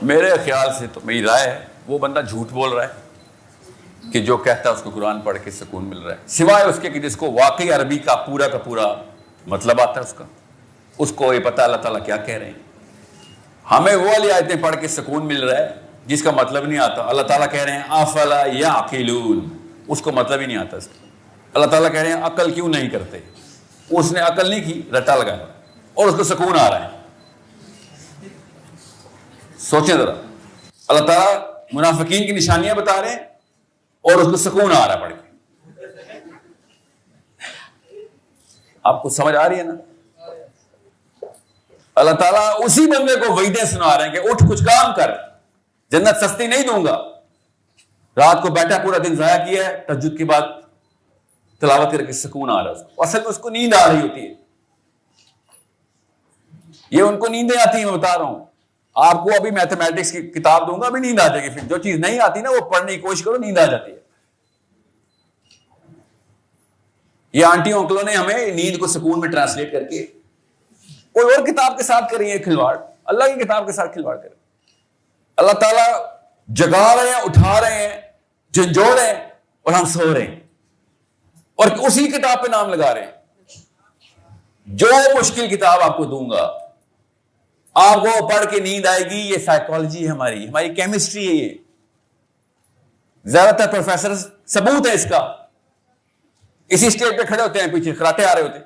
میرے خیال سے تو میری رائے ہے وہ بندہ جھوٹ بول رہا ہے کہ جو کہتا ہے اس کو قرآن پڑھ کے سکون مل رہا ہے، سوائے اس کے کہ جس کو واقعی عربی کا پورا مطلب آتا ہے، اس کو یہ پتہ اللہ تعالیٰ کیا کہہ رہے ہیں۔ ہمیں وہ والی آیتیں پڑھ کے سکون مل رہا ہے جس کا مطلب نہیں آتا۔ اللہ تعالیٰ کہہ رہے ہیں افلا یعقلون، اس کو مطلب ہی نہیں آتا اس کا۔ اللہ تعالیٰ کہہ رہے ہیں عقل کیوں نہیں کرتے، اس نے عقل نہیں کی، رٹا لگایا اور اس کو سکون آ رہا ہے۔ سوچیں ذرا، اللہ تعالیٰ منافقین کی نشانیاں بتا رہے ہیں اور اس کو سکون آ رہا ہے پڑھ کے۔ آپ کو سمجھ آ رہی ہے نا؟ اللہ تعالیٰ اسی بندے کو وعیدیں سنا رہے ہیں کہ اٹھ کچھ کام کر، جنت سستی نہیں دوں گا۔ رات کو بیٹھا پورا دن ضائع کیا ہے، تہجد کے بعد تلاوت کر کے سکون آ رہا ہے اس کو، اصل میں اس کو نیند آ رہی ہوتی ہے۔ یہ ان کو نیندیں آتی ہیں، میں بتا رہا ہوں آپ کو۔ ابھی میتھمیٹکس کی کتاب دوں گا، ابھی نیند آ جائے گی، پھر جو چیز نہیں آتی نا وہ پڑھنے کی کوشش کرو، نیند آ جاتی ہے۔ یہ آنٹی انکلوں نے ہمیں نیند کو سکون میں ٹرانسلیٹ کر کے کوئی اور کتاب کے ساتھ کری ہے کھلواڑ، اللہ کی کتاب کے ساتھ کھلواڑ کرے۔ اللہ تعالیٰ جگا رہے ہیں، اٹھا رہے ہیں، جھنجھوڑ رہے ہیں اور ہم سو رہے ہیں اور اسی کتاب پہ نام لگا رہے ہیں۔ جو مشکل کتاب آپ کو دوں گا آپ کو پڑھ کے نیند آئے گی، یہ سائیکالوجی ہے ہماری کیمسٹری ہے۔ یہ زیادہ تر پروفیسر ثبوت ہے اس کا، اسی اسٹیج پہ کھڑے ہوتے ہیں، پیچھے خراٹے آ رہے ہوتے ہیں،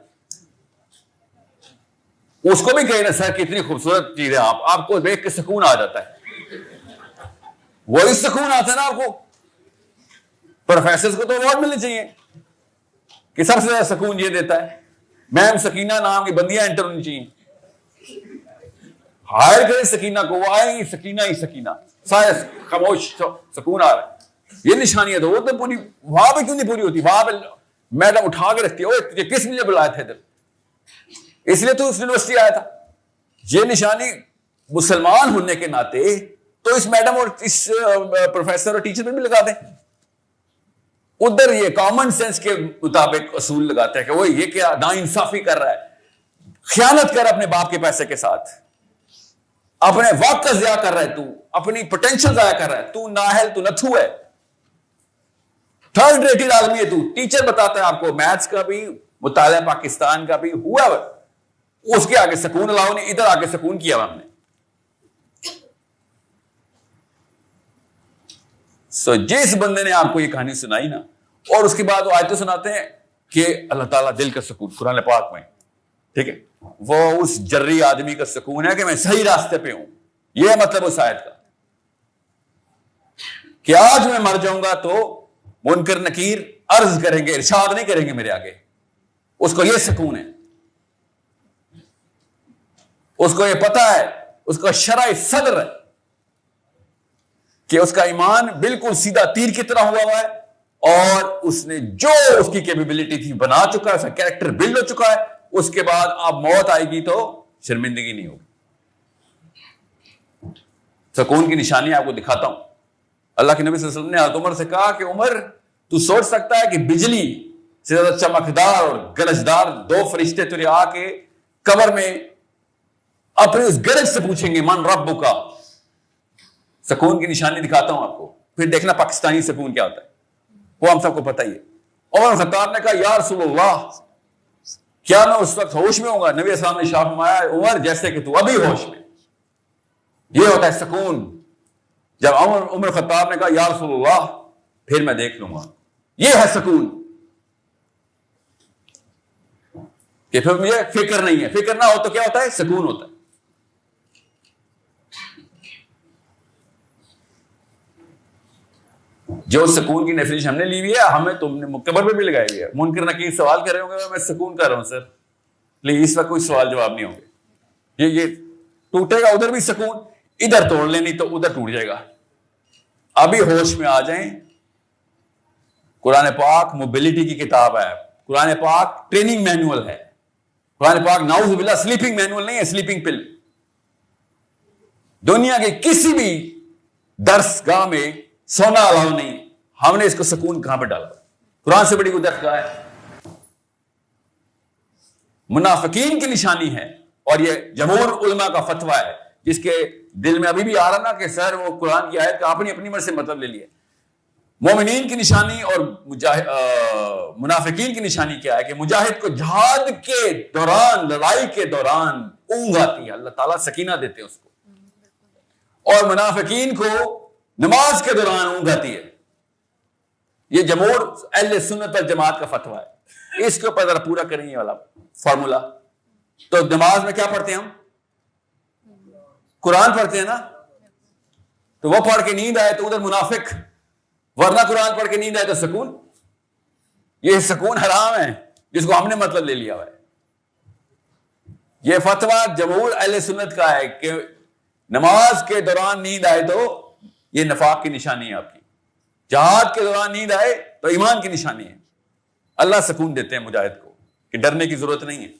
اس کو بھی کہیں نا سر کتنی خوبصورت چیز ہے، آپ کو دیکھ کے سکون آ جاتا ہے۔ وہی سکون آتا ہے نا آپ کو۔ پروفیسرز کو تو ایوارڈ ملنے چاہیے کہ سب سے زیادہ سکون یہ دیتا ہے۔ میم سکینہ نام کی بندیاں انٹر ہونی چاہیے، ہائر کریں سکینہ کو، وہ آئیں گی سکینہ ہی سکینہ، سارے خاموش، سکون آ رہا ہے۔ یہ نشانیاں تو وہ تو پوری وہاں پہ کیوں نہیں پوری ہوتی؟ وہاں پہ میڈم اٹھا کے رکھتی ہے، اوے کس نے بلایا تھا ادھر، اس لیے تو اس یونیورسٹی آیا تھا۔ یہ نشانی مسلمان ہونے کے ناطے تو اس میڈم اور اس پروفیسر اور ٹیچر پہ بھی لگا دیں۔ ادھر یہ کامن سینس کے مطابق اصول لگاتے ہیں کہ وہ یہ کیا ناانصافی کر رہا ہے، خیانت کر اپنے باپ کے پیسے کے ساتھ، اپنے وقت کا ضیاع کر رہا ہے، تو اپنی پوٹینشل ضائع کر رہا ہے، تو نااہل، تو نتھو ہے، تھرڈ ریٹڈ آدمی ہے تو۔ ٹیچر بتاتا ہے آپ کو میتھس کا بھی، مطالعہ پاکستان کا بھی، ہوا اس کے آگے سکون الاؤ نہیں، ادھر آگے سکون کیا ہم نے۔ سو جس بندے نے آپ کو یہ کہانی سنائی نا، اور اس کے بعد وہ آیتیں سناتے ہیں کہ اللہ تعالیٰ دل کا سکون قرآن پاک میں، ٹھیک ہے، وہ اس جری آدمی کا سکون ہے کہ میں صحیح راستے پہ ہوں۔ یہ مطلب اس آیت کا کہ آج میں مر جاؤں گا تو منکر نکیر عرض کریں گے، ارشاد نہیں کریں گے میرے آگے، اس کو یہ سکون ہے، اس کو یہ پتا ہے، اس کا شرع صدر ہے کہ اس کا ایمان بالکل سیدھا تیر کی طرح ہوا ہے، اور اس نے جو اس کی کیپیبلٹی تھی بنا چکا ہے، اس کا کیریکٹر بلڈ ہو چکا ہے۔ اس کے بعد اب موت آئے گی تو شرمندگی نہیں ہوگی۔ سکون کی نشانی آپ کو دکھاتا ہوں۔ اللہ کے نبی صلی اللہ علیہ وسلم نے حضرت عمر سے کہا کہ عمر تو سوچ سکتا ہے کہ بجلی سے زیادہ چمکدار اور گرجدار دو فرشتے تجھے آ کے قبر میں اپنے اس گرج سے پوچھیں گے من ربک کا۔ سکون کی نشانی دکھاتا ہوں آپ کو، پھر دیکھنا پاکستانی سکون کیا ہوتا ہے، وہ ہم سب کو پتہ ہی ہے۔ عمر خطاب نے کہا یا رسول اللہ کیا میں اس وقت ہوش میں ہوں گا؟ نبی اسلام نے ارشاد فرمایا عمر جیسے کہ تو ابھی ہوش میں۔ یہ ہوتا ہے سکون۔ جب عمر خطاب نے کہا یا رسول اللہ پھر میں دیکھ لوں گا، یہ ہے سکون کہ پھر مجھے فکر نہیں ہے۔ فکر نہ ہو تو کیا ہوتا ہے؟ سکون ہوتا ہے۔ جو سکون کی ڈیفینیشن ہم نے لی ہوئی ہے، ہمیں تم نے مقبر پہ بھی لگائی ہوئی ہے۔ منکر نکیر سوال کر رہے ہوں گے، میں سکون کر رہا ہوں سر، لیکن اس وقت کوئی سوال جواب نہیں ہوں گے۔ یہ ٹوٹے گا ادھر بھی سکون، ادھر توڑ لینی تو ادھر ٹوٹ جائے گا۔ ابھی ہوش میں آ جائیں۔ قرآن پاک موبلٹی کی کتاب ہے، قرآن پاک ٹریننگ مینول ہے، قرآن پاک نعوذ باللہ سلیپنگ مینول نہیں ہے، سلیپنگ پل۔ دنیا کے کسی بھی درس گاہ میں سونا الاؤ نہیں۔ ہم نے اس کو سکون کہاں پہ ڈالا؟ قرآن سے بڑی قدرت کا ہے۔ منافقین کی نشانی ہے، اور یہ جمہور علماء کا فتویٰ ہے جس کے دل میں ابھی بھی آ رہا نا کہ سر وہ قرآن کی آیت کا آپ نے اپنی مرضی سے مطلب لے لیا. مومنین کی نشانی اور منافقین کی نشانی کیا ہے کہ مجاہد کو جہاد کے دوران، لڑائی کے دوران اونگ آتی ہے، اللہ تعالیٰ سکینہ دیتے ہیں اس کو، اور منافقین کو نماز کے دوران اونگ آتی ہے. یہ جمہور اہل سنت والجماعت کا فتویٰ ہے. اس کے اوپر ذرا پورا کریں یہ والا فارمولا. تو نماز میں کیا پڑھتے ہیں ہم؟ قرآن پڑھتے ہیں نا. تو وہ پڑھ کے نیند آئے تو ادھر منافق، ورنہ قرآن پڑھ کے نیند آئے تو سکون. یہ سکون حرام ہے جس کو ہم نے مطلب لے لیا ہوا ہے. یہ فتویٰ جمہور اہل سنت کا ہے کہ نماز کے دوران نیند آئے تو یہ نفاق کی نشانی ہے آپ کی. جہاد کے دوران نیند آئے تو ایمان کی نشانی ہے. اللہ سکون دیتے ہیں مجاہد کو کہ ڈرنے کی ضرورت نہیں ہے.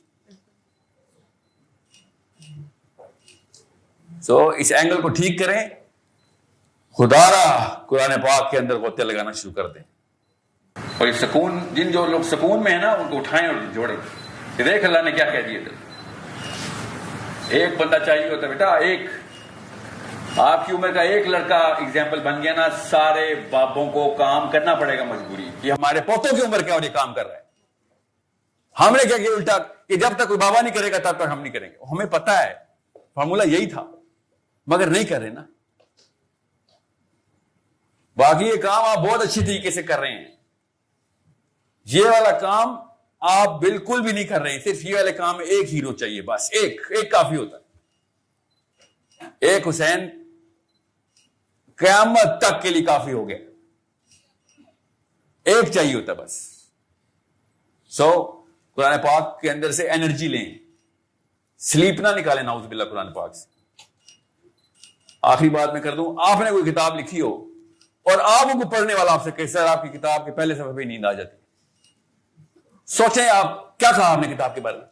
اس اینگل کو ٹھیک کریں. خدا را قرآن پاک کے اندر غوطے لگانا شروع کر دیں. اور یہ سکون، جو لوگ سکون میں ہیں نا، ان کو اٹھائیں اور جوڑیں کہ دیکھ اللہ نے کیا کہہ دیا. ایک بندہ چاہیے ہوتا بیٹا، ایک آپ کی عمر کا ایک لڑکا ایگزامپل بن گیا نا، سارے باپوں کو کام کرنا پڑے گا مجبوری. یہ ہمارے پوتوں کی عمر کیا اور یہ کام کر رہا ہے. ہم نے کیا کہ الٹا کہ جب تک کوئی بابا نہیں کرے گا تب تک ہم نہیں کریں گے. ہمیں پتا ہے فارمولا یہی تھا، مگر نہیں کر رہے نا. باقی یہ کام آپ بہت اچھی طریقے سے کر رہے ہیں. یہ والا کام آپ بالکل بھی نہیں کر رہے ہیں. صرف یہ والے کام میں ایک ہیرو چاہیے، بس ایک کافی ہوتا ہے. ایک حسین قیامت تک کے لیے کافی ہو گیا. ایک چاہیے ہوتا بس. قرآن پاک کے اندر سے انرجی لیں، سلیپ نہ نکالیں نعوذ باللہ قرآن پاک سے. آخری بات میں کر دوں، آپ نے کوئی کتاب لکھی ہو اور آپ کو پڑھنے والا آپ سے کہ سر آپ کی کتاب کے پہلے صفحے پہ نیند آ جاتی، سوچیں آپ کیا کہا آپ نے کتاب کے بارے میں.